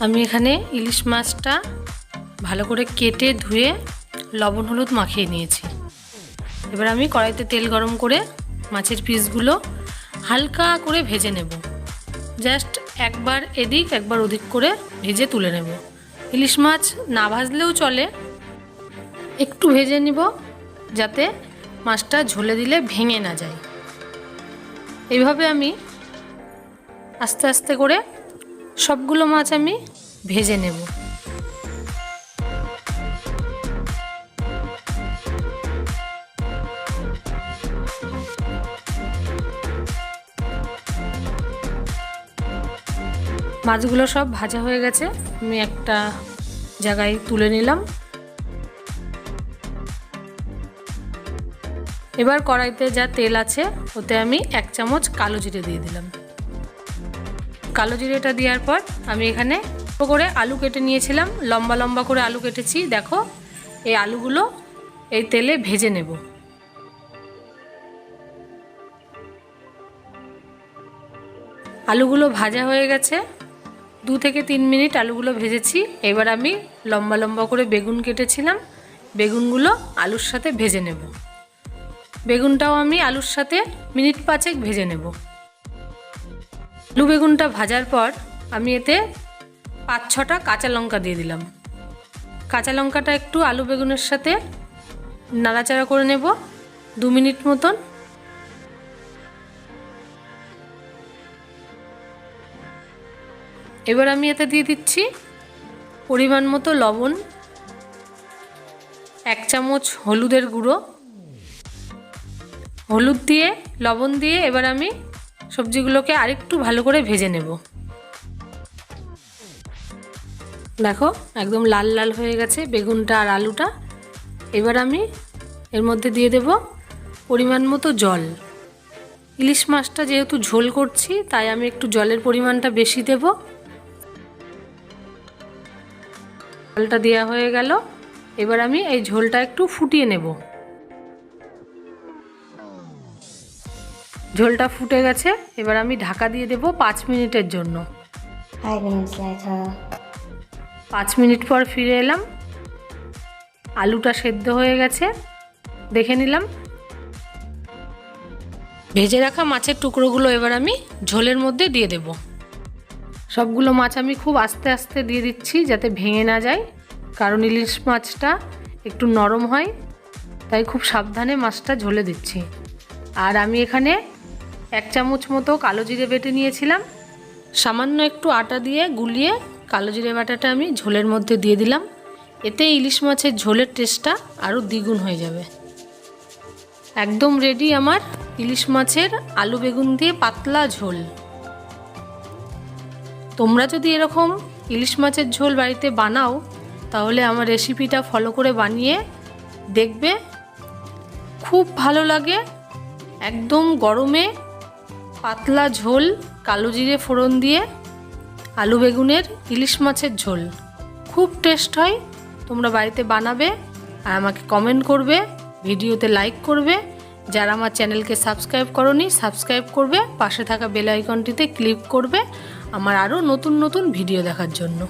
আমি এখানে ইলিশ মাছটা ভালো করে কেটে ধুয়ে লবণ হলুদ মাখিয়ে নিয়েছি। এবার আমি কড়াইতে তেল গরম করে মাছের পিসগুলো হালকা করে ভেজে নেব। জাস্ট একবার এদিক একবার ওদিক করে ভেজে তুলে নেব। ইলিশ মাছ না ভাজলেও চলে, একটু ভেজে নিব যাতে মাছটা ঝোলে দিলে ভেঙে না যায়। এইভাবে আমি আস্তে আস্তে করে সবগুলো মাছ আমি ভেজে নেব। মাছগুলো সব ভাজা হয়ে গেছে, আমি একটা জায়গায় তুলে নিলাম। এবার কড়াইতে যা তেল আছে ওতে আমি 1 চামচ কালো জিরে দিয়ে দিলাম। কালো জিরেটা দেওয়ার পর আমি এখানে করে আলু কেটে নিয়েছিলাম, লম্বা লম্বা করে আলু কেটেছি। দেখো এই আলুগুলো এই তেলে ভেজে নেব। আলুগুলো ভাজা হয়ে গেছে, 2 থেকে 3 মিনিট আলুগুলো ভেজেছি। এবার আমি লম্বা লম্বা করে বেগুন কেটেছিলাম, বেগুনগুলো আলুর সাথে ভেজে নেব। বেগুনটাও আমি আলুর সাথে মিনিট 5 ভেজে নেব। আলু বেগুনটা ভাজার পর আমি এতে 5-6টা কাঁচা লঙ্কা দিয়ে দিলাম। কাঁচা লঙ্কাটা একটু আলু বেগুনের সাথে নাড়াচাড়া করে নেব 2 মিনিট মতন। এবার আমি এতে দিয়ে দিচ্ছি পরিমাণ মতো লবণ, 1 চামচ হলুদের গুঁড়ো। হলুদ দিয়ে লবণ দিয়ে এবার আমি সবজিগুলোকে আরেকটু ভালো করে ভেজে নেব। দেখো একদম লাল লাল হয়ে গেছে বেগুনটা আর আলুটা। এবার আমি এর মধ্যে দিয়ে দেব পরিমাণ মতো জল। ইলিশ মাছটা যেহেতু ঝোল করছি তাই আমি একটু জলের পরিমাণটা বেশি দেব। জলটা দেওয়া হয়ে গেল, এবার আমি এই ঝোলটা একটু ফুটিয়ে নেব। ঝোলটা ফুটে গেছে, এবার আমি ঢাকা দিয়ে দেব 5 মিনিটের জন্য। 5 মিনিট পর ফিরে এলাম, আলুটা সেদ্ধ হয়ে গেছে, দেখে নিলাম। ভেজে রাখা মাছের টুকরোগুলো এবার আমি ঝোলের মধ্যে দিয়ে দেব। সবগুলো মাছ আমি খুব আস্তে আস্তে দিয়ে দিচ্ছি যাতে ভেঙে না যায়, কারণ ইলিশ মাছটা একটু নরম হয়, তাই খুব সাবধানে মাছটা ঝোলে দিচ্ছি। আর আমি এখানে 1 চামচ মতো কালো জিরে বেটে নিয়েছিলাম, সামান্য একটু আটা দিয়ে গুলিয়ে কালো জিরে বাটাটা আমি ঝোলের মধ্যে দিয়ে দিলাম। এতে ইলিশ মাছের ঝোলের টেস্টটা আরও দ্বিগুণ হয়ে যাবে। একদম রেডি আমার ইলিশ মাছের আলু বেগুন দিয়ে পাতলা ঝোল। তোমরা যদি এরকম ইলিশ মাছের ঝোল বাড়িতে বানাও তাহলে আমার রেসিপিটা ফলো করে বানিয়ে দেখবে, খুব ভালো লাগে। একদম গরমে পাতলা ঝোল, কালো জিরে ফোড়ন দিয়ে আলু বেগুনের ইলিশ মাছের ঝোল খুব টেস্ট হয়। তোমরা বাড়িতে বানাবে আর আমাকে কমেন্ট করবে, ভিডিওতে লাইক করবে। যারা আমার চ্যানেলকে সাবস্ক্রাইব করোনি সাবস্ক্রাইব করবে, পাশে থাকা বেল আইকনটিতে ক্লিক করবে আমার আরও নতুন নতুন ভিডিও দেখার জন্য।